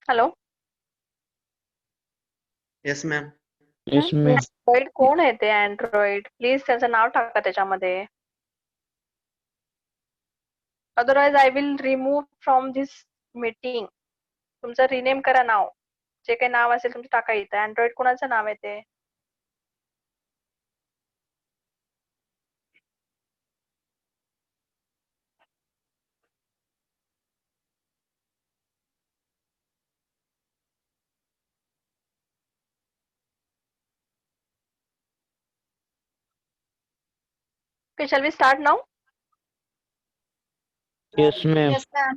Hello. Yes ma'am. Yes ma'am. Android कोण आहे ते अँड्रॉइड? प्लीज त्याचं नाव टाका त्याच्यामध्ये. Otherwise I will remove from this meeting. तुमचं रिनेम करा नाव. जे काही नाव असेल तुमचं टाका इथं. अँड्रॉइड कोणाचं नाव आहे ते? Okay, shall we start now? Yes, ma'am. Yes, ma'am.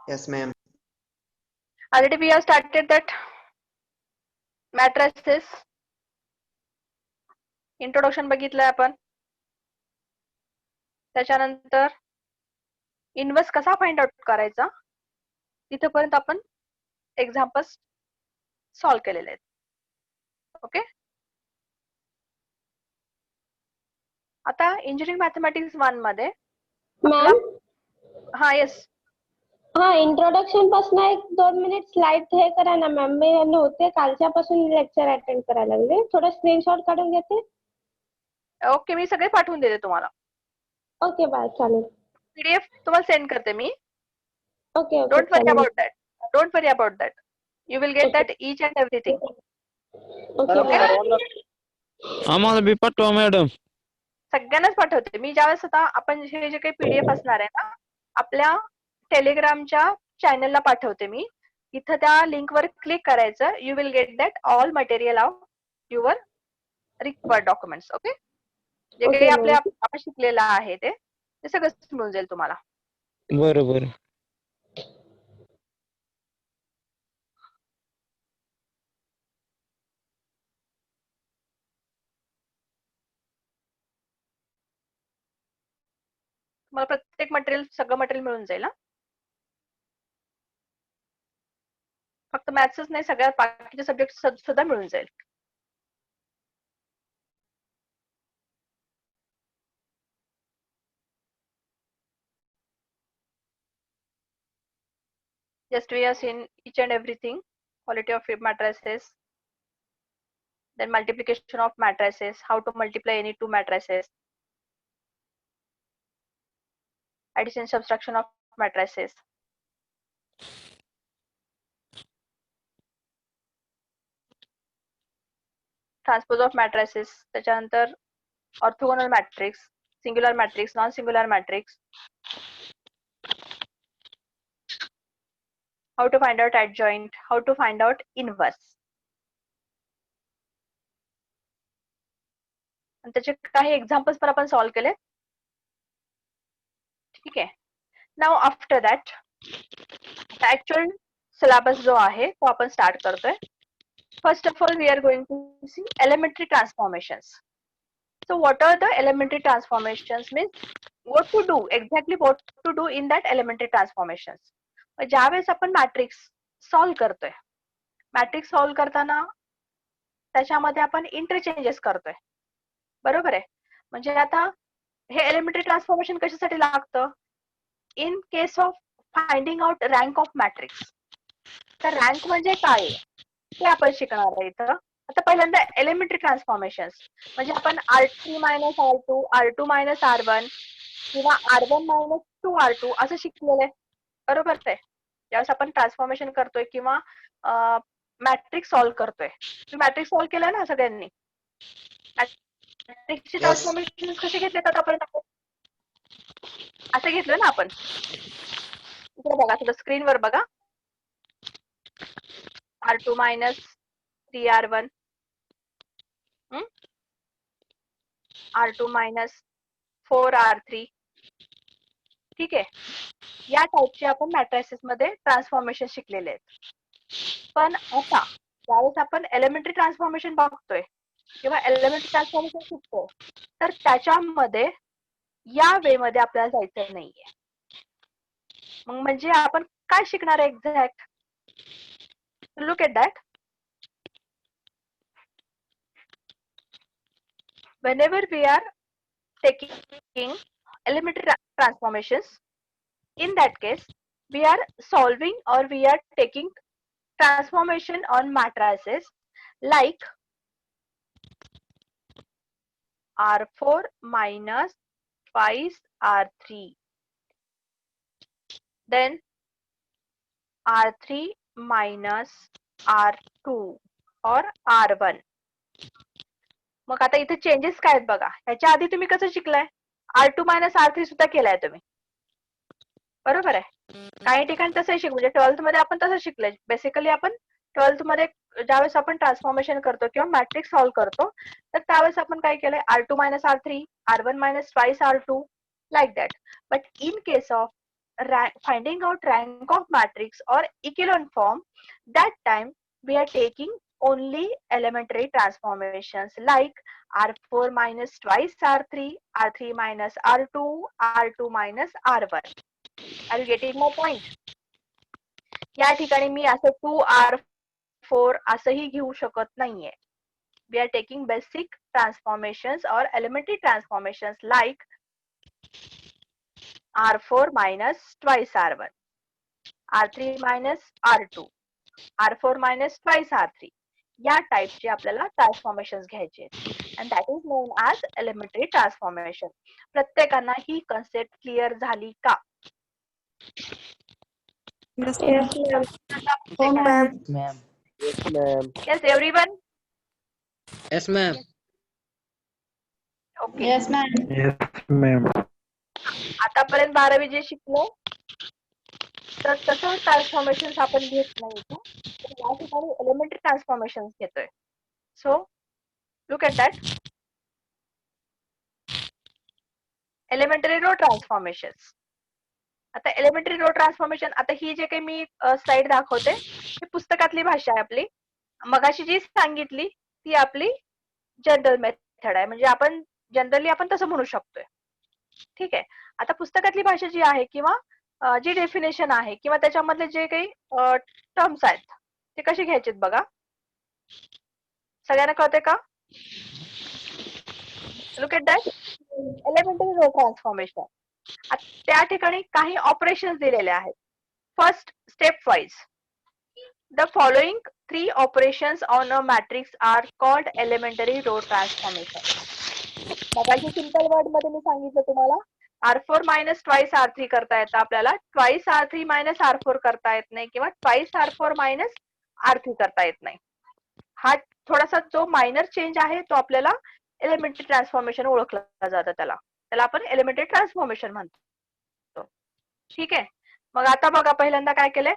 Yes, ma'am. Already we have started that matrices. Introduction बघितलंय आपण. त्याच्यानंतर इन्व्हर्स कसा फाइंड आउट करायचा तिथपर्यंत आपण एक्झाम्पल्स सॉल्व्ह केलेले आहेत. ओके. आता इंजिनिअरिंग मॅथमॅटिक्स 1 मध्ये मॅम. हा येस. हा, इंट्रोडक्शन पासून 1-2 मिनिट स्लाइड हे करा ना मॅम. मी नव्हते कालच्यापासून लेक्चर अटेंड करायला लागले. थोडं स्क्रीनशॉट काढून घेते. ओके, मी सगळे पाठवून देते तुम्हाला. ओके बाय, चालेल. पीडीएफ तुम्हाला सेंड करते मी. ओके ओके, डोंट वरी चालेल. About that. Don't worry about that. You will get that each and everything. Okay. आम्हाला बी पाठवा मॅडम. सगळ्यांनाच पाठवते मी. ज्यावेळेस आता आपण हे जे काही पीडीएफ असणार आहे ना, आपल्या टेलिग्रामच्या चॅनलला पाठवते मी. इथं त्या लिंकवर क्लिक करायचं. You will get that all material of your required documents. Okay. जे काही Okay, ma'am. आपण शिकलेलं आहे ते सगळं मिळून जाईल तुम्हाला. बरोबर. तुम्हाला प्रत्येक मटेरियल सगळं मटेरियल मिळून जाईल. फक्त मॅथ्सच नाही, सगळ्या बाकीचे सब्जेक्ट सुद्धा मिळून जाईल. Just we have seen each and everything. Quality of matrices, then multiplication of matrices, how to multiply any two matrices, addition subtraction of matrices, transpose of matrices, त्याच्यानंतर orthogonal matrix, singular matrix, non-singular matrix, how to find out adjoint, how to find out inverse. आणि त्याचे काही examples पण आपण solve केले. ठीक आहे. Now after that actual syllabus जो आहे तो आपण स्टार्ट करतोय. First of all we are going to see elementary transformations. So what are the elementary transformations? Means what to do, exactly what to do in that elementary transformations. ज्यावेळेस आपण matrix solve करतोय, matrix solve करताना त्याच्यामध्ये आपण interchanges करतोय. बरोबर आहे. म्हणजे आता हे एलिमेंटरी ट्रान्सफॉर्मेशन कशासाठी लागतं? In case of finding out rank of matrix. तर रँक म्हणजे काय ते आपण शिकणार आहे इथं. आता पहिल्यांदा एलिमेंटरी ट्रान्सफॉर्मेशन्स म्हणजे आपण R3 - R2, R2 - R1 किंवा R1 - 2R2 असं शिकलेलं आहे. बरोबर आहे. ज्यावेळेस आपण ट्रान्सफॉर्मेशन करतोय किंवा मॅट्रिक्स सॉल्व्ह करतोय. मॅट्रिक्स सॉल्व्ह केलं ना सगळ्यांनी. मॅट्रिक्सचे ट्रान्सफॉर्मेशन कसे घेतले आतापर्यंत? असं घेतलं ना आपण. इकडे बघा, तुझ्या स्क्रीनवर बघा. R2 - 3R1, R2 - 4R3. ठीक आहे. या टाइपचे आपण मॅट्रिसेस मध्ये ट्रान्सफॉर्मेशन शिकलेले आहेत. पण आता ज्यावेळेस आपण एलिमेंटरी ट्रान्सफॉर्मेशन बघतोय किंवा एलिमेंटरी ट्रान्सफॉर्मेशन शिकतोय, तर त्याच्यामध्ये या वे मध्ये आपल्याला जायचं नाहीये. मग म्हणजे आपण काय शिकणार आहे exact? Look at that. Whenever we are taking elementary transformations, in that case we are solving or we are taking transformation on matrices like R4 minus twice R3, then R3 minus R2 or R1. मग आता इथे changes काय आहेत बघा. ह्याच्या आधी तुम्ही कसं शिकलाय, R2 मायनस R3 सुद्धा केलाय तुम्ही, बरोबर आहे. काही ठिकाणी तसंही शिक, म्हणजे 12th मध्ये आपण तसं शिकलोय. बेसिकली आपण 12th मध्ये ज्यावेळेस आपण ट्रान्सफॉर्मेशन करतो किंवा मॅट्रिक्स सॉल्व्ह करतो, तर त्यावेळेस आपण काय केलंय, R2 minus R3, R1 minus twice R2, like that. But in case of finding out rank of matrix or echelon form, that time we are taking only elementary transformations like R4 minus twice R3, R3 minus R2, R2 minus R1. Are you getting my point? या ठिकाणी मी असं 2R4 असंही घेऊ शकत नाहीये. We are taking basic transformations or elementary transformations like R4 minus twice R1, R3 minus R2, R4 minus twice R3. या टाइपचे आपल्याला ट्रान्सफॉर्मेशन्स घ्यायचे and that is known as elementary transformation. प्रत्येकांना ही कन्सेप्ट क्लिअर झाली का? Yes, ma'am. हो ma'am. Yes, ma'am. Yes, everyone? Yes, ma'am. Okay. Yes ma'am. Yes, ma'am. आतापर्यंत 12वी जे शिकलो तर तसं ट्रान्सफॉर्मेशन आपण घेत नाही का, तर या ठिकाणी एलिमेंटरी ट्रान्सफॉर्मेशन घेतोय. So look at that. Elementary row transformations. आता एलिमेंटरी रो ट्रान्सफॉर्मेशन, आता ही जे काही मी स्लाइड दाखवते ही पुस्तकातली भाषा आहे आपली. मगाशी जी सांगितली ती आपली जनरल मेथड आहे, म्हणजे आपण जनरली आपण तसं म्हणू शकतोय. ठीक आहे. आता पुस्तकातली भाषा जी आहे किंवा जी डेफिनेशन आहे किंवा त्याच्यामधले जे काही टर्म्स आहेत ते कसे घ्यायचे बघा. सगळ्यांना कळते का? Look at that. Elementary row transformation. त्या ठिकाणी काही ऑपरेशन्स दिलेले आहेत. First, step wise. The following 3 operations on a matrix are called elementary row transformation. मगाशी सिंपल वर्ड मध्ये मी सांगितलं तुम्हाला, R4 मायनस ट्वाईस R3 करता येतं आपल्याला, ट्वाईस R3 मायनस R4 करता येत नाही किंवा ट्वाईस R4 मायनस R3 करता येत नाही. हा थोडासा जो मायनर चेंज आहे तो आपल्याला एलिमेंटरी ट्रान्सफॉर्मेशन ओळखलं जातं. त्याला आपण एलिमेंटरी ट्रान्सफॉर्मेशन म्हणतो. ठीक आहे. मग आता बघा पहिल्यांदा काय केलंय,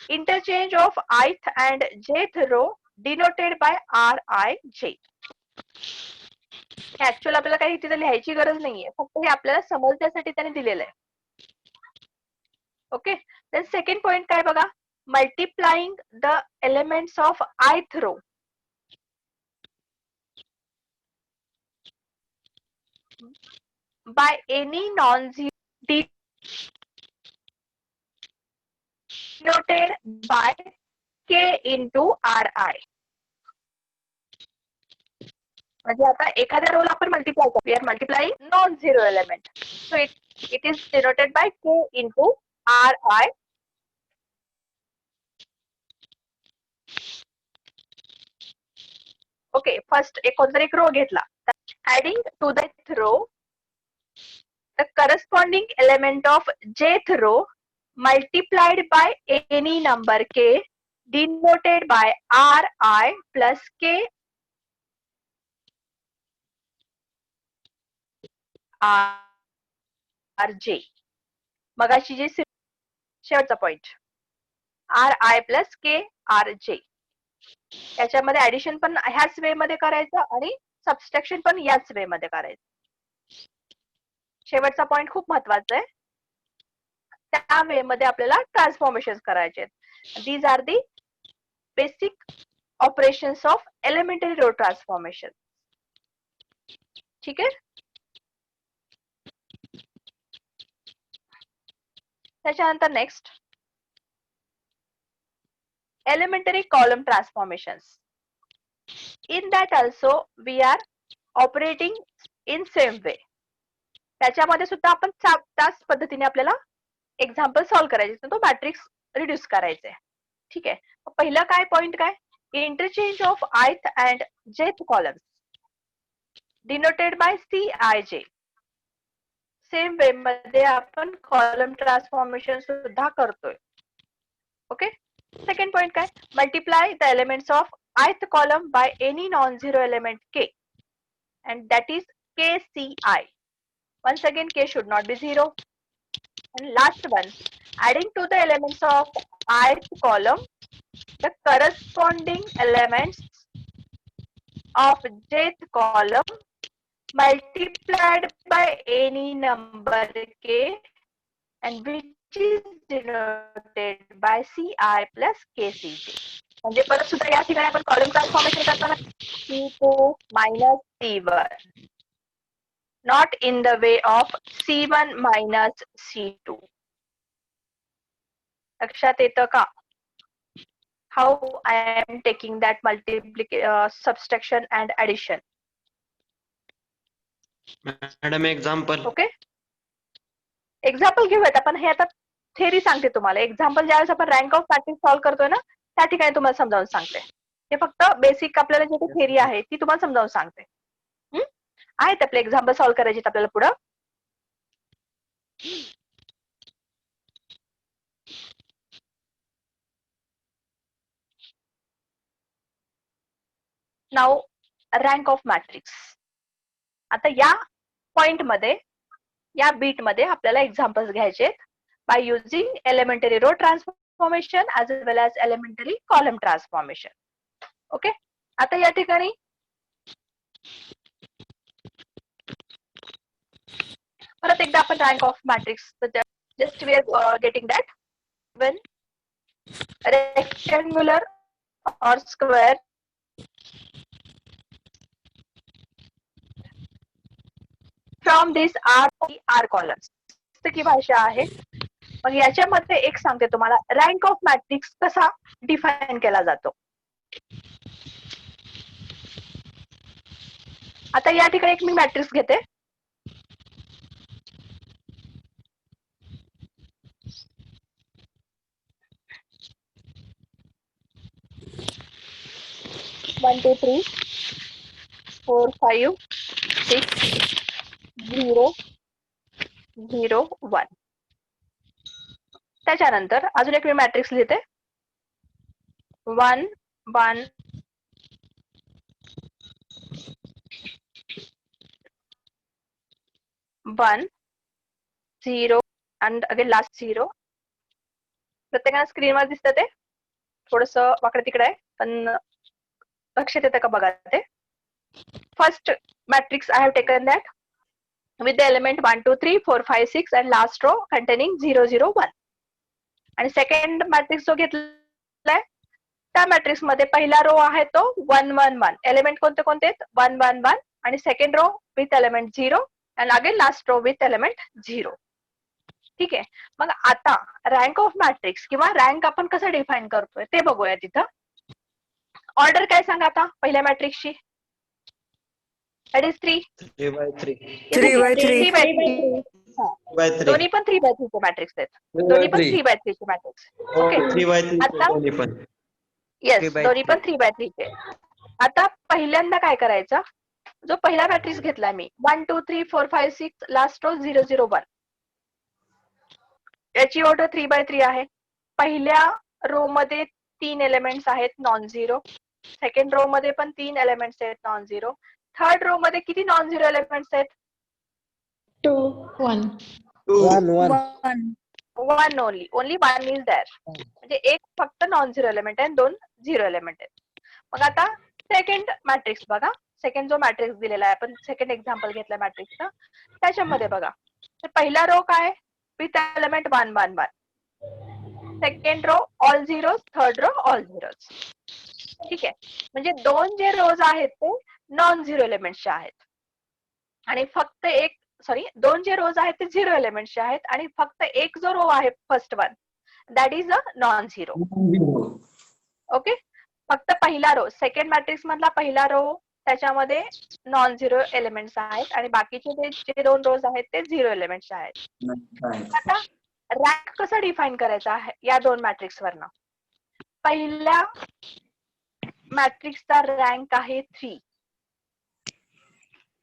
interchange of ith and jth row denoted by RIJ. Actual आपल्याला काही तिथे लिहायची गरज नाहीये, फक्त हे आपल्याला समजण्यासाठी त्याने दिलेलं आहे. ओके. देन सेकंड पॉइंट काय बघा, multiplying the elements of ith row by any non-zero denoted by K into RI. म्हणजे आता एखाद्या रोल आपण मल्टिप्लाय करतो, we are multiplying non zero element, so it is denoted by K into RI. Okay. First कोणतरी एक row घेतला, adding to that row the corresponding element of jth row multiplied by any number k denoted by RI plus K RJ. मगाशी जी शेवटचा point RI plus K RJ. याच्यामध्ये addition पण ह्याच वे मध्ये करायचं आणि सबस्ट्रॅक्शन पण याच वे मध्ये करायचं. शेवटचा पॉइंट खूप महत्वाचा आहे. त्या वे मध्ये आपल्याला ट्रान्सफॉर्मेशन करायचे आहेत. These are the basic operations of elementary row transformation. ठीक आहे. त्याच्यानंतर next, elementary column transformations. In that also we are operating in same way. त्याच्यामध्ये सुद्धा आपण त्याच पद्धतीने आपल्याला एक्झाम्पल सॉल्व्ह करायचे, तो मॅट्रिक्स रिड्यूस करायचा आहे. ठीक आहे. पहिलं काय पॉइंट काय, interchange of ith and jth columns denoted by Cij. Same way मध्ये आपण कॉलम ट्रान्सफॉर्मेशन सुद्धा करतोय. ओके. सेकंड पॉइंट काय, multiply the elements of ith column by any non zero element k and that is kci. Once again k should not be 0. And last one, adding to the elements of ith column the corresponding elements of jth column multiplied by any number k and which is denoted by ci plus kcj. म्हणजे परत सुद्धा या ठिकाणी आपण column transformation करताना c2 minus c1 not in the way of c1 minus c2. लक्षात येतं का? How I am taking that multiplication, subtraction and addition. Madam example. Okay. Example घेऊयात आपण. हे आता थेरी सांगते तुम्हाला. एक्झाम्पल ज्यावेळेस आपण रँक ऑफ मॅट्रिक्स सॉल्व्ह करतोय ना, त्या ठिकाणी तुम्हाला समजावून सांगते. हे फक्त बेसिक आपल्याला जे थेरी आहे ती तुम्हाला समजावून सांगते. आहेत आपले एक्झाम्पल सॉल्व्ह करायचे आपल्याला पुढं. Now rank of matrix. आता या पॉइंट मध्ये, या बीट मध्ये आपल्याला एक्झाम्पल्स घ्यायचे by using elementary row transformation as well as elementary column transformation. Okay. आता या ठिकाणी परत एकदा आपण rank of matrix, just we are getting that when rectangular or square from this R columns. पुस्तकी भाषा आहे. मग याच्यामध्ये एक सांगते तुम्हाला, रँक ऑफ मॅट्रिक्स कसा डिफाईन केला जातो. आता या ठिकाणी एक मी मॅट्रिक्स घेते. One two three 4 5 6 0 0 1. त्याच्यानंतर अजून एक मी मॅट्रिक्स लिहिते. 1 1 1 0 and again last 0. प्रत्येकाला स्क्रीनवर दिसतं ते. थोडस वाकडे तिकडे आहे, पण लक्षात येतं का बघा ते. First matrix I have taken that with the element 1 2 3 4 5 6 and last row containing 0 0 1. आणि सेकंड मॅट्रिक्स जो घेतलाय त्या मॅट्रिक्स मध्ये पहिला रो आहे तो 1 1 1. एलिमेंट कोणते कोणते आहेत? 1 1 1. आणि second row with element 0 and again last row with element 0. ठीक आहे. मग आता रँक ऑफ मॅट्रिक्स किंवा रँक आपण कसं डिफाईन करतोय ते बघूया. तिथं ऑर्डर काय सांगा आता पहिल्या मॅट्रिक्सची? That is 3. 3 by 3. 3 by 3. 3 by 3. by 3. दोन्ही पण 3 by 3 चे मॅट्रिक्स आहेत. दोन्ही पण 3 by 3 चे मॅट्रिक्स. ओके. 3 by 3 आता दोन्ही पण. येस, 3 by दोन्ही पण 3 by 3 चे. आता पहिल्यांदा काय करायचं, जो पहिला मॅट्रिक्स घेतला मी 1 2 3 4 5 6 लास्ट रो 0 0 1. याची ऑर्डर 3 by 3 आहे. पहिल्या रो मध्ये 3 एलिमेंट्स आहेत नॉन झिरो. सेकंड रो मध्ये पण 3 एलिमेंट्स आहेत नॉन झिरो. थर्ड रो मध्ये किती नॉन झिरो एलिमेंट्स आहेत? 2 1. 1 1. 1 ओनली. Only 1 is there. म्हणजे एक फक्त नॉन झिरो एलिमेंट आहे, 2 झिरो एलिमेंट आहेत. मग आता सेकंड मॅट्रिक्स बघा. सेकंड जो मॅट्रिक्स दिलेला आहे, आपण सेकंड एक्झाम्पल घेतला मॅट्रिक्सचा, त्याच्यामध्ये बघा तर पहिला रो काय with element 1 1 1. Second row all zeros, third row all zeros. ठीक आहे. म्हणजे दोन जे रोज आहेत ते नॉन झिरो एलिमेंट्सचे आहेत आणि फक्त एक, सॉरी, दोन जे रोज आहेत ते झिरो एलिमेंट्सचे आहेत आणि फक्त एक जो रो आहे first one that is a non zero. Okay. फक्त पहिला रो, सेकंड मॅट्रिक्स मधला पहिला रो त्याच्यामध्ये नॉन झिरो एलिमेंट्स आहेत आणि बाकीचे जे दोन रोज आहेत ते झिरो एलिमेंट्स आहेत. आता रँक कसा डिफाईन करायचा आहे या दोन मॅट्रिक्स वरनं. पहिल्या मॅट्रिक्सचा रँक आहे 3.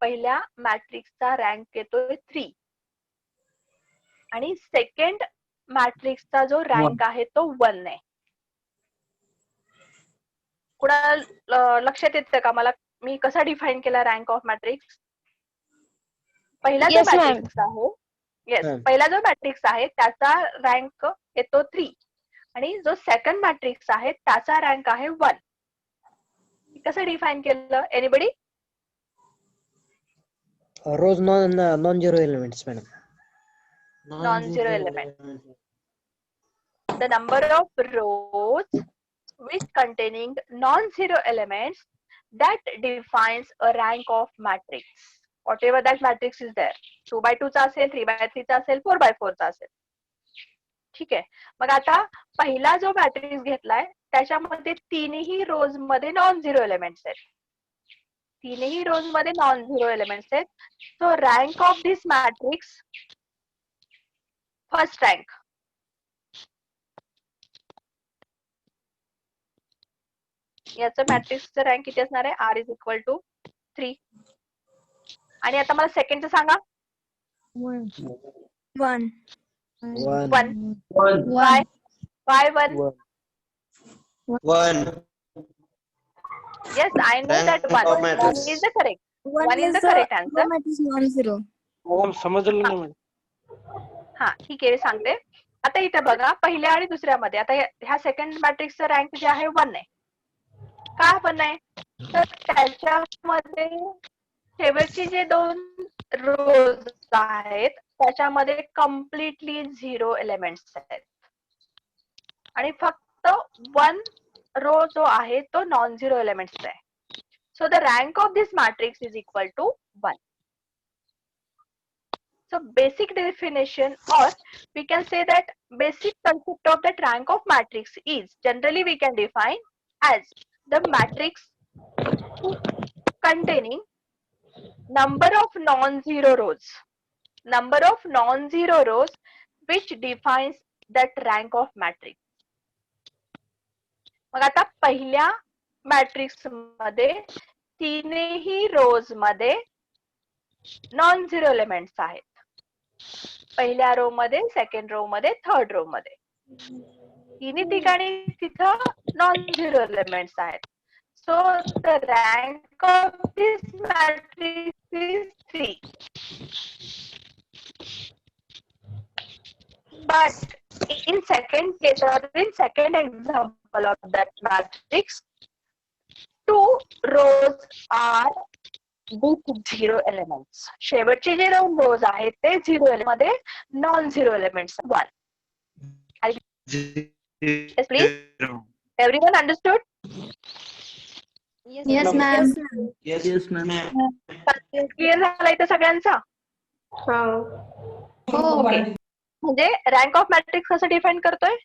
पहिल्या मॅट्रिक्सचा रँक येतोय 3 आणि सेकंड मॅट्रिक्सचा जो रँक आहे तो 1 आहे. कुणाला लक्षात येतं का मला मी कसा डिफाईन केला रँक ऑफ मॅट्रिक्स? पहिला जो Yes, ma'am. मॅट्रिक्स आहे, येस, Ma'am. पहिला जो मॅट्रिक्स आहे त्याचा रँक येतो 3 आणि जो सेकंड मॅट्रिक्स आहे त्याचा रँक आहे 1. कसं डिफाईन केलं? Anybody? Rows non-zero elements, madam. Non-zero element. The number of rows which containing non-zero elements that defines a rank of matrix. Whatever that matrix is there. 2x2 चा असेल, 3x3 चा असेल, 4x4 चा असेल. ठीक आहे. मग आता पहिला जो मॅट्रिक्स घेतलाय त्याच्यामध्ये तीनही रोज मध्ये नॉन झिरो एलिमेंट्स आहेत. तीनही रोज मध्ये नॉन झिरो एलिमेंट्स आहेत. So rank of this matrix, first rank, याचं मॅट्रिक्सचं रँक किती असणार आहे? R is equal to 3. आणि आता मला सेकंडचं सांगा. 1. 1. 1. Why? Why 1? 1. Yes, I know that Rank 1. of matrix. 1 is the correct. 1 is the correct answer. Non-zero. Madam समजलं नाही मॅडम. हा, ठीक आहे, सांगते. आता इथे बघा, पहिल्या आणि दुसऱ्यामध्ये आता ह्या सेकंड मॅट्रिक्सचं रँक जे आहे 1 आहे. का 1 आहे? तर त्याच्यामध्ये शेवटचे जे 2 रोज आहेत त्याच्यामध्ये कम्प्लिटली 0 एलिमेंट्स आहेत आणि फक्त 1 रो जो आहे तो नॉन झिरो एलिमेंट्स आहे. So the rank of this matrix is equal to 1. So basic definition, or we can say that basic concept of that rank of matrix is generally we can define as the matrix containing number of non-zero rows. Number of non-zero rows which defines that rank of matrix. मग आता पहिल्या matrix मध्ये तीनही rows मध्ये non zero elements आहेत. पहिल्या row मध्ये, second row मध्ये, थर्ड रो मध्ये तिन्ही ठिकाणी तिथं नॉन झिरो एलिमेंट्स आहेत. So the rank of this matrix is 3. But in second case or in second example of that matrix, 2 rows are with 0 elements. शेवटचे जे 2 rows आहेत ते 0 मध्ये non zero elements 1. Yes, please. Everyone understood? Yes, ma'am. Yes, ma'am. Clear झाला इथं सगळ्यांचा? Okay. म्हणजे rank of matrix कसं डिफाईन करतोय?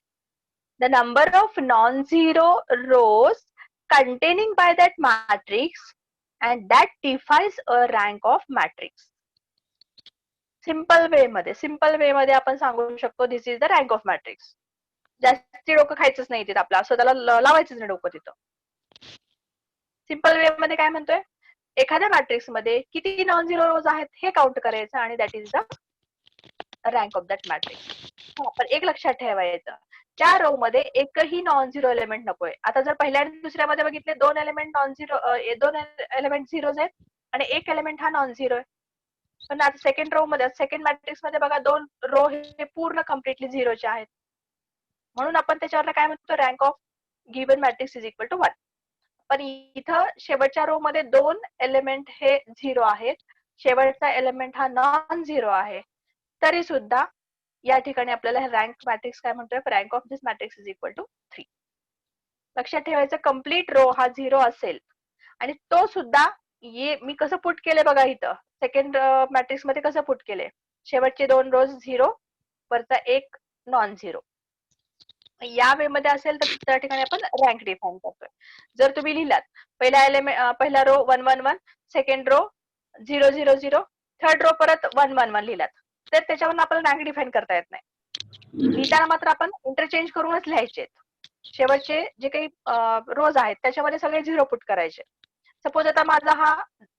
The number of non zero rows containing by that matrix and that defines a rank of matrix. Simple way मध्ये आपण सांगू शकतो this is the rank of matrix. जास्ती डोकं खायचंच नाही तिथं आपलं, असं त्याला लावायचंच नाही डोकं तिथं. सिंपल वे मध्ये काय म्हणतोय? एखाद्या मॅट्रिक्स मध्ये किती नॉन झिरो रोज आहेत हे काउंट करायचं आणि that is the rank of that matrix. पण एक लक्षात ठेवायचं, त्या रो मध्ये एकही नॉन झिरो एलिमेंट नकोय. आता जर पहिल्या आणि दुसऱ्यामध्ये बघितले 2 element non zero, 2 element zeros आहेत आणि 1 एलिमेंट हा नॉन झिरो आहे. पण आता सेकंड रो मध्ये, सेकंड मॅट्रिक्स मध्ये बघा 2 रो हे पूर्ण कम्प्लिटली झिरोचे आहेत. म्हणून आपण त्याच्यावर काय म्हणतो? Rank of given matrix is equal to 1. पण इथं शेवटच्या रो मध्ये 2 एलिमेंट हे झिरो आहेत, शेवटचा एलिमेंट हा नॉन झिरो आहे, तरी सुद्धा या ठिकाणी आपल्याला रँक मॅट्रिक्स काय म्हणतोय? Rank of this matrix is equal to 3. लक्षात ठेवायचं, कम्प्लीट रो हा 0 असेल आणि तो सुद्धा मी कसं पुट केले बघा इथं सेकंड मॅट्रिक्स मध्ये कसं पुट केले? शेवटचे 2 रोज 0, वरचा 1 नॉन झिरो. या वे मध्ये असेल तर त्या ठिकाणी आपण रँक डिफाईन करतोय. जर तुम्ही लिहिलात पहिला row 1 1 1, second row 0 0 0, third row परत 1 1 1 लिहिलात तर त्याच्यावरून आपल्याला रँक डिफाईन करता येत नाही. लिहिताना मात्र आपण इंटरचेंज करूनच लिहायचे. शेवटचे जे काही रोज आहेत त्याच्यामध्ये सगळे 0 पुट करायचे. सपोज आता माझा हा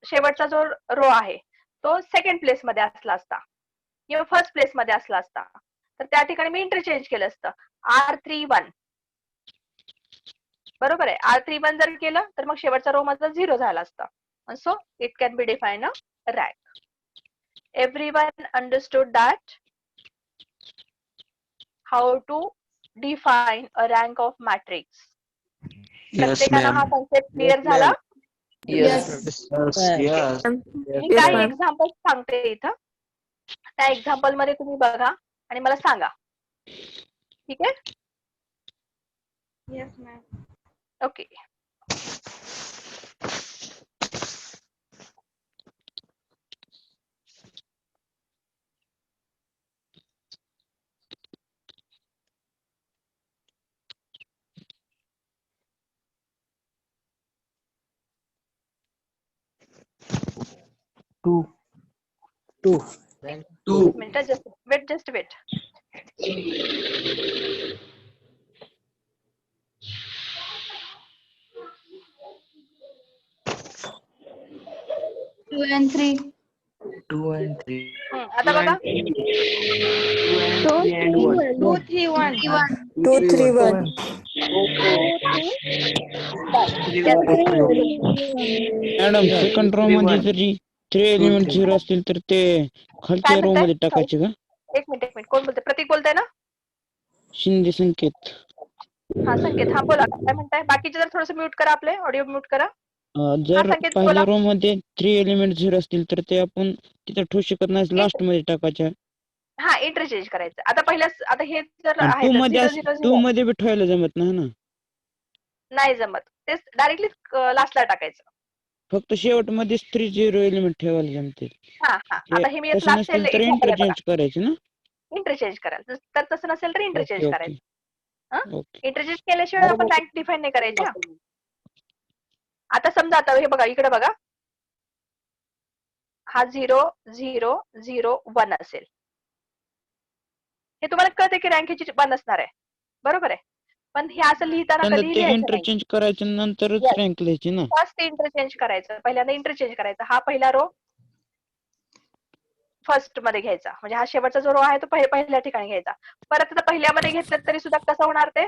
शेवटचा जो रो आहे तो सेकंड प्लेस मध्ये असला असता किंवा फर्स्ट प्लेस मध्ये असला असता तर त्या ठिकाणी मी इंटरचेंज केलं असतं R31. बरोबर आहे. R31 जर केलं तर मग शेवटचा रो माझा 0 झाला असता. So it can be define a rank. Everyone understood that? How to define a rank of matrix? प्रत्येकाला हा कन्सेप्ट क्लिअर झाला? Yes. Yes. मी काही एक्झाम्पल सांगते इथं. त्या एक्झाम्पल मध्ये तुम्ही बघा आणि मला सांगा. ठीक आहे? Yes ma'am. ओके. Two. एक minute, just wait. Two and three. 2 and 3. आता बघा. 2 and 1. 2, 3, 1. 2, 3, 1. मॅडम सेकंड रो मध्ये जरी 3 एलिमेंट 0 असतील तर ते खालच्या काय रो म्हणताय? मध्ये टाकायचे का? एक मिनिट. कोण बोलतंय? प्रतीक बोलताय ना? शिंदे संकेत. हा संकेत, हा बोला. काय म्हणताय? बाकीचे जर थोडस म्यूट करा, आपले ऑडिओ म्यूट करा. जर संकेत बोला. पहिल्या रो मध्ये 3 एलिमेंट 0 असतील तर ते आपण तिथे ठेवू शकत नाही, लास्ट मध्ये टाकायच्या. हा, इंटरचेंज करायचं. आता हे जर आणि आहे 2 तर मध्ये 0 0 2 0 मध्ये बी ठेवायला जमत नाही ना. नाही जमत. तेच डायरेक्टली लास्टला टाकायचं. फक्त शेवट मध्ये 3 0 एलिमेंट ठेवायला जमते. हा. आता हे मी तसं लास्ट नसतील तर एक्झाम्पल आहे बघा. इंटरचेंज करायचे ना. इंटरचेंज करायचं. तर तसं नसेल तर इंटरचेंज ओके करायचं. ओके. इंटरचेंज केल्याशिवाय आपण रँक डिफाईन नाही करायची. आता समजा, आता हे बघा, इकडे बघा. हा 0 0 0 1 असेल. हे तुम्हाला कळते की रँक ह्याची 1 असणार आहे. बरोबर आहे. पण हे असं लिहिताना त्यांना कधी ते लिहायचं नाही. इंटरचेंज करायच्या नंतरच Yes. रँक लिहायची ना. फर्स्ट इंटरचेंज करायचं. पहिल्यांदा इंटरचेंज करायचं. हा पहिला रो फर्स्ट मध्ये घ्यायचा. म्हणजे हा शेवटचा जो रो आहे तो पहिल्या ठिकाणी घ्यायचा. परत आता पहिल्यामध्ये घेतलं तरी सुद्धा कसं होणार ते?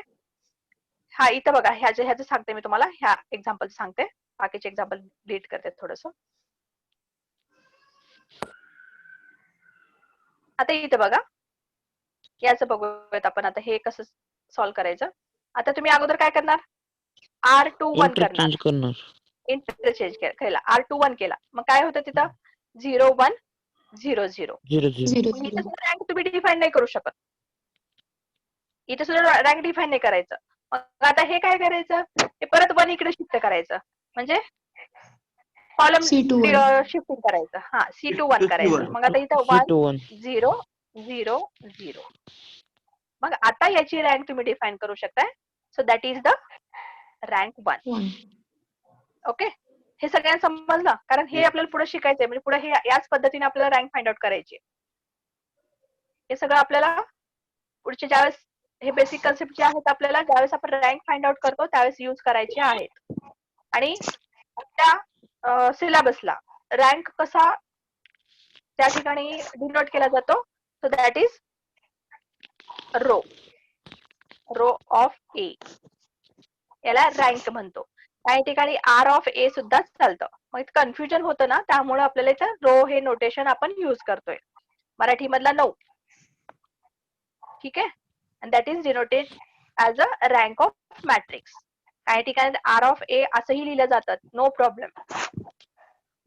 हा इथं बघा, ह्याचं सांगते मी तुम्हाला. ह्या एक्झाम्पल सांगते. बाकीचे एक्झाम्पल डिलीट करते थोडस. आता इथं बघा, याचं बघूयात आपण. आता हे कसं सॉल्व्ह करायचं. आता तुम्ही अगोदर काय करणार? R21 करणार. इंटरचेंज करणार. इंटरचेंज केला. R21 केला. मग काय होतं तिथं? 0 1 0 0. 0 0. मग इथं सुद्धा रँक तुम्ही डिफाईन नाही करू शकत. इथं सुद्धा रँक डिफाईन नाही करायचं. मग आता हे काय करायचं? हे परत 1 इकडे शिफ्ट करायचं. म्हणजे कॉलम शिफ्टिंग करायचं. हा, C21 करायचं. मग आता इथं 1 C21. 0 0 0. मग आता याची रँक तुम्ही डिफाईन करू शकताय. So that is the rank 1. Okay, हे सगळ्यांना समजलं? कारण हे आपल्याला पुढे शिकायचंय. म्हणजे पुढे हे याच पद्धतीने आपल्याला रँक फाइंड आउट करायची. हे सगळं आपल्याला पुढचे ज्यावेळेस हे बेसिक कन्सेप्ट जे आहेत आपल्याला ज्यावेळेस आपण रँक फाइंड आउट करतो त्यावेळेस यूज करायचे आहेत. आणि आपल्या सिलेबसला रँक कसा त्या ठिकाणी डिनोट केला जातो? So that is row of A. याला रँक म्हणतो. काही ठिकाणी R ऑफ ए सुद्धा चालतं. मग कन्फ्युजन होतं ना, त्यामुळे आपल्याला इथं रो हे नोटेशन आपण यूज करतोय. मराठी मधला 9. ठीक आहे. And that is denoted as a rank of matrix. काही ठिकाणी R ऑफ ए असंही लिहिलं जातं. No problem.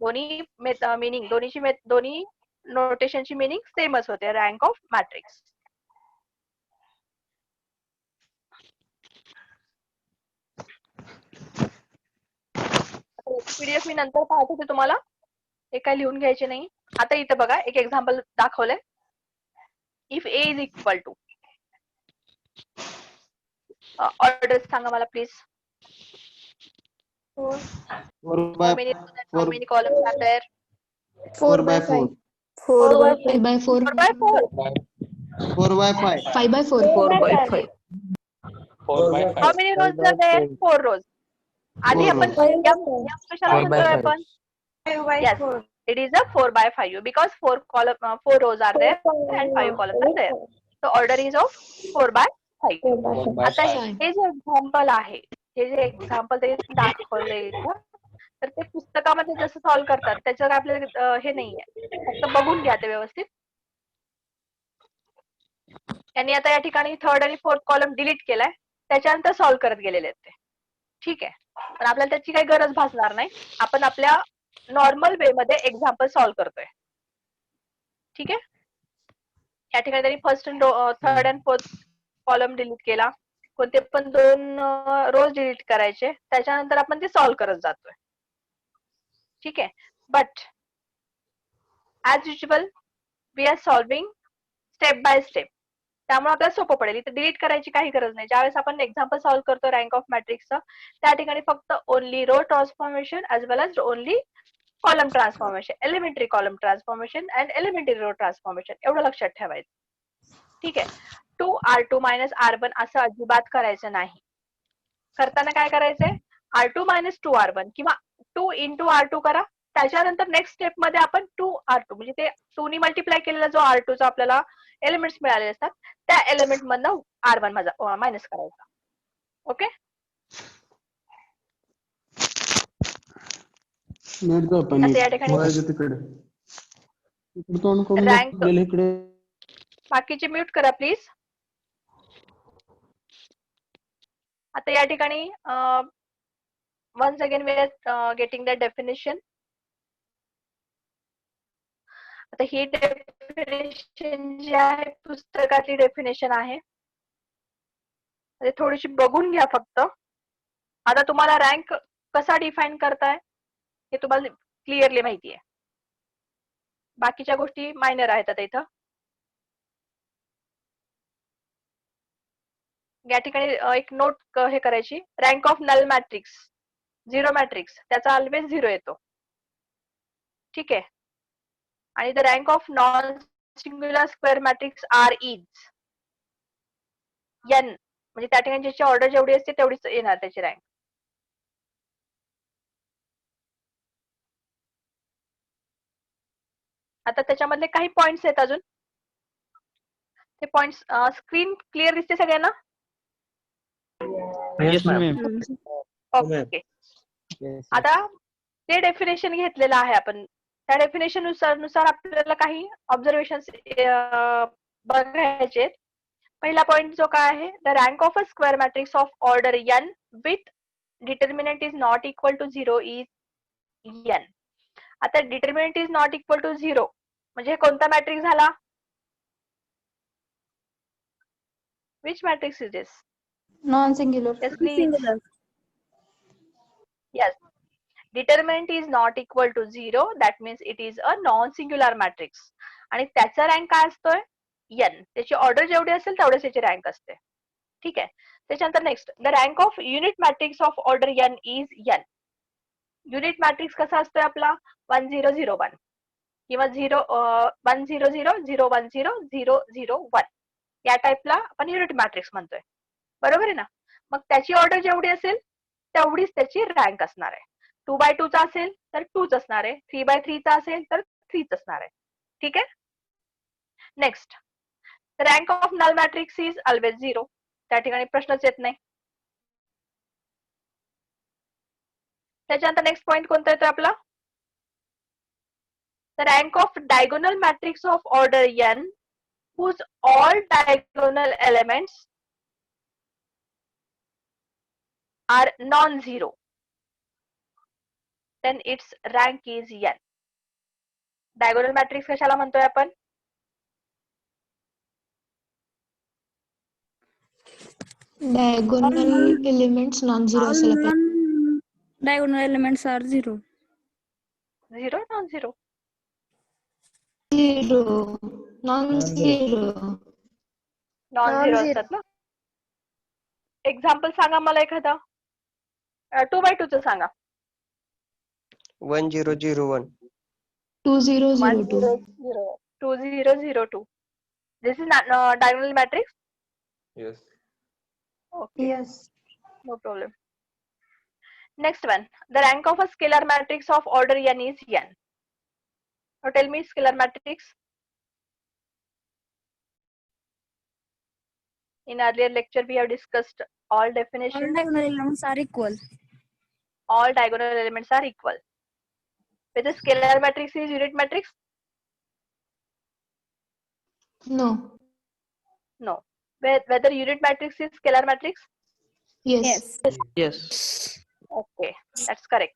दोन्ही मिनिंग, दोन्ही नोटेशनची मिनिंग सेमच होते. Rank of matrix. पीडीएफ मी नंतर पाठवते तुम्हाला. हे काय लिहून घ्यायचे नाही. आता इथं बघा, एक एक्झाम्पल दाखवलंय. If A is equal to, order सांगा मला please. How many columns are there? 4 by 5. 4 by 5 by 4. 4 by 4. 4 by 5. 5 by 4. 4 by 5. 5. 4 by How 5. many rows are there? 4 rows. आधी 4 आपण rows. M कशाला 5 by म्हणतोय 5. आपण? Yes, it is a 4 by 5 because 4 rows are there and 5 columns are there. So order is of 4 by 5. 4 by आता 5. हे जे example आहे, हे जे एक्झाम्पल ते दाखवले इथं, तर ते पुस्तकामध्ये जसं सॉल्व्ह करतात त्याचं काय आपल्याला हे नाहीये. फक्त बघून घ्या ते व्यवस्थित. त्यांनी आता या ठिकाणी 3rd आणि 4th कॉलम डिलीट केलाय, त्याच्यानंतर सॉल्व्ह करत गेलेले आहेत ते. ठीक आहे, पण आपल्याला त्याची काही गरज भासणार नाही. आपण आपल्या नॉर्मल वे मध्ये एक्झाम्पल सॉल्व्ह करतोय. ठीक आहे, या ठिकाणी त्यांनी 3rd and 4th column delete केला. कोणते पण 2 रोज डिलीट करायचे, त्याच्यानंतर आपण ते सॉल्व्ह करत जातोय. ठीक आहे, but as usual we are solving step by step. त्यामुळे आपल्याला सोपं पडेल. इथे डिलीट करायची काही गरज नाही. ज्यावेळेस आपण एक्झाम्पल सॉल्व्ह करतो रँक ऑफ मॅट्रिक्सचं, त्या ठिकाणी फक्त only row transformation as well as only column transformation, elementary column transformation and elementary row transformation एवढं लक्षात ठेवायचं. ठीक आहे, 2r2 - r1 असं अजिबात करायचं नाही. करताना काय करायचंय, r2 - 2r1 किंवा 2 into r2 करा. त्याच्यानंतर नेक्स्ट स्टेप मध्ये आपण 2r2 म्हणजे ते 2 ने मल्टिप्लाय केलेला जो r2 चा आपल्याला एलिमेंट्स मिळालेले असतात, त्या एलिमेंट मधनं r1 मायनस करायचा. ओके, असं या ठिकाणी तिकडे तोंड करून रँक. गेले इकडे. बाकीचे म्यूट करा प्लीज. आता या ठिकाणी once again we are getting the definition. आता ही डेफिनेशन जी आहे पुस्तकातली डेफिनेशन आहे, थोडीशी बघून घ्या फक्त. आता तुम्हाला रँक कसा डिफाईन करताय हे तुम्हाला क्लिअरली माहिती आहे. बाकीच्या गोष्टी मायनर आहेत आता इथं. या ठिकाणी एक नोट हे करायची, rank of null matrix 0 matrix त्याचा ऑलवेज 0 येतो. ठीक आहे, आणि the rank of non singular square matrix R is n, म्हणजे त्या ठिकाणी ज्याची ऑर्डर जेवढी असते तेवढीच येणार त्याची रँक. आता त्याच्यामधले काही पॉइंट्स आहेत अजून. ते पॉइंट्स स्क्रीन क्लिअर दिसते सगळ्यांना? Yes, ma'am. ओके, आता ते डेफिनेशन घेतलेलं आहे आपण. त्या डेफिनेशन नुसार आपल्याला काही ऑब्झर्वेशन्स बघायचे. पहिला पॉइंट जो काय आहे, the rank of a square matrix of order n with determinant is not equal to 0 is n. आता determinant is not equal to 0 म्हणजे कोणता मॅट्रिक्स झाला? Which matrix is this? Non-singular. Yes, please. Yes. Determinant is not equal to 0. That means it is a non-singular matrix. आणि त्याचा rank काय असतोय? n. त्याची order जेवढी असेल तेवढेच त्याची रँक असते. ठीक आहे, त्याच्यानंतर next, the rank of unit matrix of order n is n. Unit matrix कसा असतोय आपला? 1 0 0 1 किंवा 1 0 0 0 1 0 0 0 1 या टाइपला आपण युनिट मॅट्रिक्स म्हणतोय. बरोबर आहे ना? मग त्याची ऑर्डर जेवढी असेल तेवढीच त्याची रँक असणार आहे. 2 by 2 चा असेल तर 2च असणार आहे. 3 by 3 चा असेल तर 3च असणार आहे. ठीक आहे, next, rank of null matrix is always 0. त्या ठिकाणी प्रश्नच येत नाही. त्याच्यानंतर नेक्स्ट पॉइंट कोणता येतो आपला? The rank of diagonal matrix of order n whose all diagonal elements are non-zero, then its rank is n. Diagonal matrix कशाला म्हणतोय आपण? Diagonal elements non-zero असायला पाहिजे. Diagonal elements are 0. 0 non-zero? Zero. Non-zero. Non-zero असतात ना. Example सांगा मला एखादा. 2 by 2 चं सांगा. 1 0 0 1. 2002. 2002. This is diagonal matrix. Yes. Okay, Yes. no problem. Next one, the rank of a scalar matrix of order n is n. Now tell me scalar matrix. In earlier lecture, we have discussed all All definitions. diagonal elements are equal. All diagonal elements are equal. Whether scalar matrix is unit matrix? No. No. Whether unit matrix is scalar matrix? Yes. Yes. Okay, that's correct.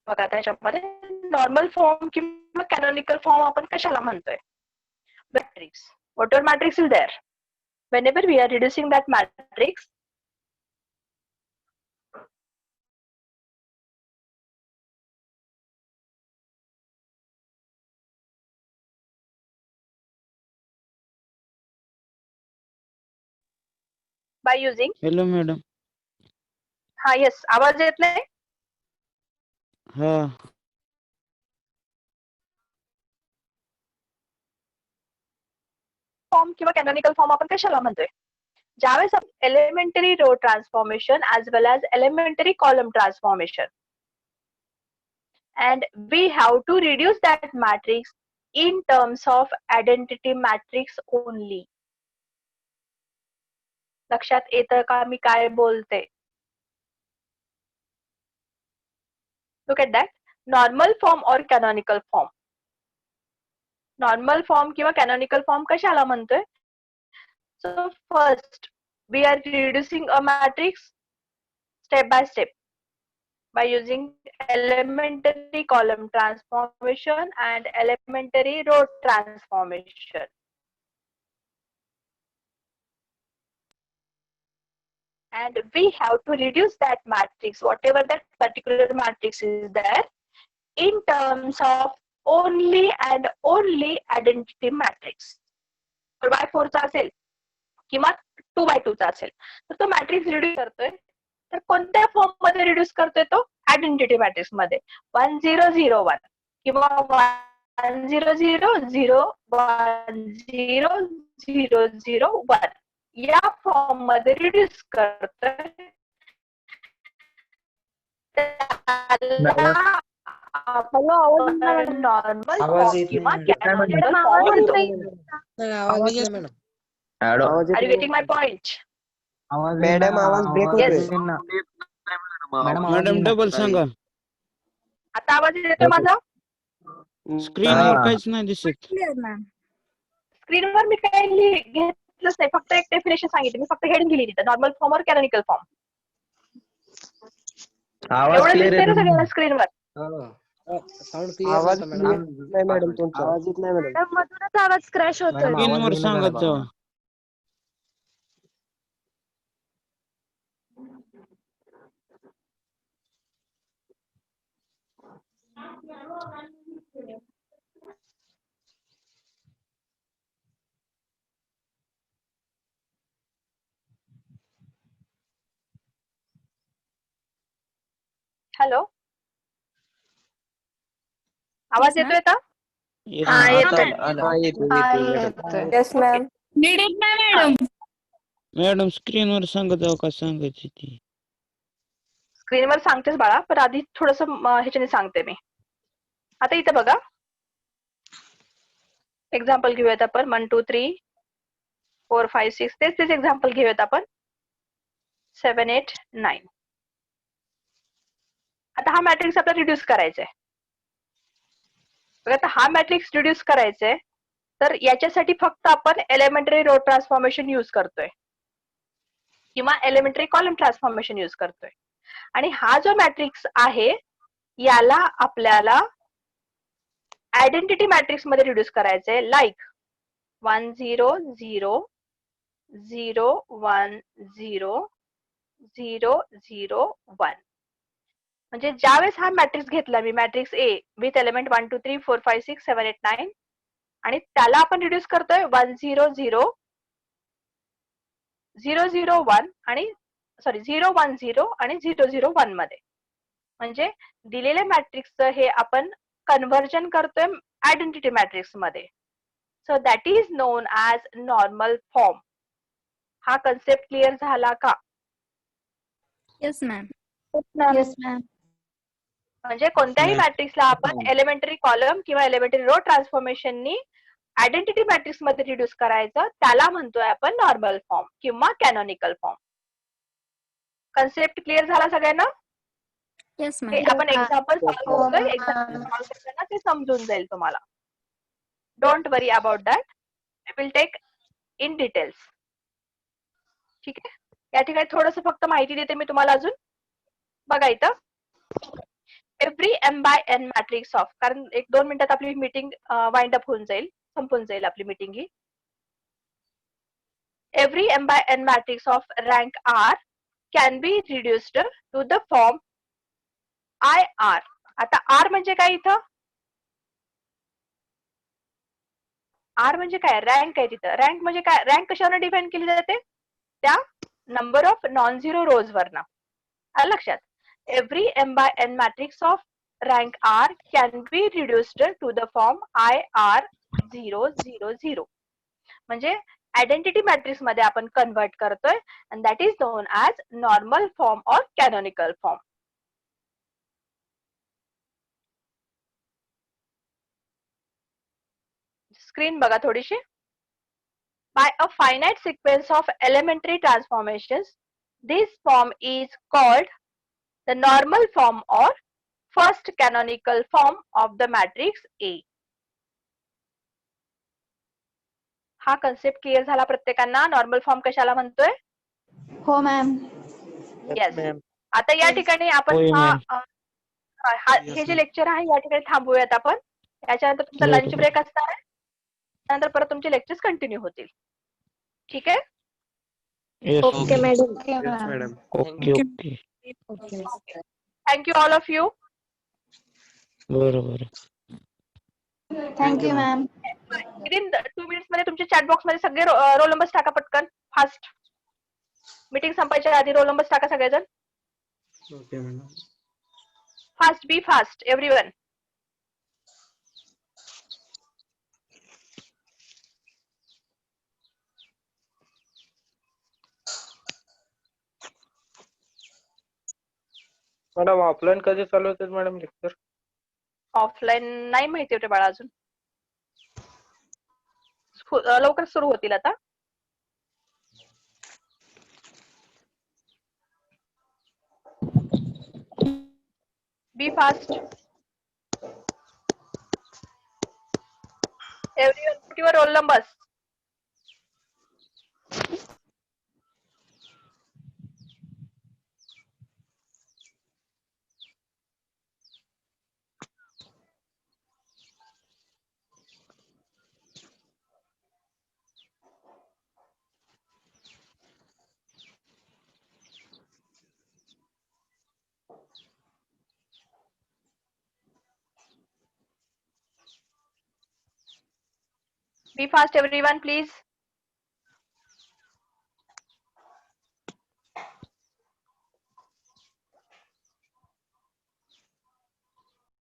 बघा त्याच्यामध्ये normal form किंवा कॅनॉनिकल form आपण कशाला म्हणतोय? Matrix. Whatever matrix is there, whenever we are reducing that matrix, by using, hello madam. हा yes, आवाज येत नाही? हा. फॉर्म किंवा कॅनॉनिकल फॉर्म आपण कशाला म्हणतोय? ज्यावेळेस elementary row transformation as well as elementary column transformation, and we have to reduce that matrix in terms of identity matrix only. लक्षात येतं का मी काय बोलते? Look at that. Normal form or canonical form. Normal form किंवा canonical form कशाला म्हणतोय? So first, we are reducing a matrix step by step by using elementary column transformation and elementary row transformation. And we have to reduce that matrix, whatever that particular matrix is there, in terms of only and only identity matrix. 4x4 चा असेल किंवा 2x2 चा असेल तर तो matrix reduce करतोय, तर कोणत्या फॉर्म मध्ये रिड्यूस करतोय? तो आयडेंटिटी मॅट्रिक्स मध्ये 1001 किंवा 1000100001 या फॉर्म मध्ये रिड्यूस करतोय. नॉर्मल फॉर्म किंवा कॅनॉनिकल फॉर्म म्हणतो. Are you getting my point? Madam आवाज ब्रेक Yes. होतोय. मॅडम डबल सांगा. आता आवाज येतोय माझा? स्क्रीनवर काहीच नाही दिसत. Clear, ma'am. स्क्रीनवर मी काही घेतलंच नाही, फक्त एक डेफिनेशन सांगितली. मी फक्त हेडिंग लिहिली तिथं, नॉर्मल फॉर्म और कॅनॉनिकल फॉर्म. एवढं दिसतंय ना सगळ्यांना स्क्रीनवर? आवाज नाही मॅडम तुमचा. आवाज येत नाही मॅडम. मधूनच आवाज क्रॅश होतोय. स्क्रीनवर सांगत जावा. हॅलो, आवाज येतोय का? Yes ma'am. नीडेड नाही मॅडम. मॅडम स्क्रीनवर सांगत जावा का सांगायची ती. स्क्रीनवर सांगतेच बाळा, पण आधी थोडस ह्याच्याने सांगते मी. आता इथं बघा, एक्झाम्पल घेऊयात आपण 1 2 3 4 5 6 तेच एक्झाम्पल घेऊयात आपण 7 8 9. आता हा मॅट्रिक्स आपल्याला रिड्यूस करायचा आहे. बघा, आता हा मॅट्रिक्स रिड्यूस करायचा आहे, तर याच्यासाठी फक्त आपण एलिमेंटरी रो ट्रान्सफॉर्मेशन यूज करतोय किंवा एलिमेंटरी कॉलम ट्रान्सफॉर्मेशन यूज करतोय. आणि हा जो मॅट्रिक्स आहे याला आपल्याला आयडेंटिटी मॅट्रिक्स मध्ये रिड्यूस करायचं आहे, लाईक 1 0 0 0 1 0 0 0 1. म्हणजे ज्यावेळेस हा मॅट्रिक्स घेतला मी मॅट्रिक्स ए विथ एलिमेंट 1 2 3 4 5 6 7 8 9 आणि त्याला आपण रिड्यूस करतोय 1 0 0 0 0 1 आणि सॉरी 0 1 0 आणि 0 0 1 मध्ये. म्हणजे दिलेल्या मॅट्रिक्सचं हे आपण कन्व्हर्जन करतोय आयडेंटिटी मॅट्रिक्स मध्ये. So that is known as normal form. हा कन्सेप्ट क्लिअर झाला का? Yes, ma'am. Yes, ma'am. म्हणजे कोणत्याही Ma'am. मॅट्रिक्सला आपण एलिमेंटरी कॉलम किंवा एलिमेंटरी रो ट्रान्सफॉर्मेशननी आयडेंटिटी मॅट्रिक्स मध्ये रिड्यूस करायचं, त्याला म्हणतोय आपण नॉर्मल फॉर्म किंवा कॅनॉनिकल फॉर्म. कन्सेप्ट क्लिअर झाला सगळ्यांना? Yes, हे ma'am. आपण एक्झाम्पल सॉल्व्ह हो, करतोय, ma'am. एक्झाम्पल सॉल्व्ह करताना ते समजून जाईल तुम्हाला. Don't worry about that, we will take in details. ठीक आहे. या ठिकाणी थोडस फक्त माहिती देते मी तुम्हाला अजून. बघा इथं every m by n matrix of, कारण 1-2 मिनिटात आपली मीटिंग वाइंड अप होऊन जाईल, संपून जाईल आपली मीटिंग ही. Every m by n matrix of rank r can be reduced to the form IR. आता R म्हणजे काय इथं? R म्हणजे काय? रँक आहे तिथं. रँक म्हणजे काय? रँक कशावर डिफाईन केली जाते? त्या number of non zero rows वरनं. आलं लक्षात? Every m by n matrix of rank R can be reduced to the form IR 0 0 0. म्हणजे आयडेंटिटी मॅट्रिक्स मध्ये आपण कन्वर्ट करतोय and that is known as normal form or canonical form. Screen बघा थोडीशी. By a finite sequence of elementary transformations, this form is called the normal form or first canonical form of the matrix A. हा concept clear झाला प्रत्येकांना? Normal form कशाला म्हणतोय? हो, ma'am. Yes. आता या ठिकाणी आपण होय, ma'am. हे जे लेक्चर आहे या ठिकाणी थांबूयात आपण. याच्यानंतर तुमचा लंच बरोबर. ब्रेक असणार आहे. त्यानंतर परत तुमचे लेक्चर्स कंटिन्यू होतील. ठीक आहे? Yes, okay ma'am. Madam. Okay, ma'am. Okay, okay. Thank you all of you. बरोबर. Thank you, ma'am. Within 2 minutes मध्ये तुमच्या चॅट बॉक्स मध्ये सगळे रोल नंबर्स टाका पटकन, फास्ट. मीटिंग संपायच्या आधी रोल नंबर्स टाका सगळेजण. Okay madam. फास्ट, बी फास्ट एव्हरीवन. मॅडम ऑफलाईन कधी चालू होतील मॅडम लेक्चर? ऑफलाईन नाही माहिती होते बाळा अजून. लवकर सुरू होतील आता. Be fast everyone. Put your roll numbers. Be fast everyone please.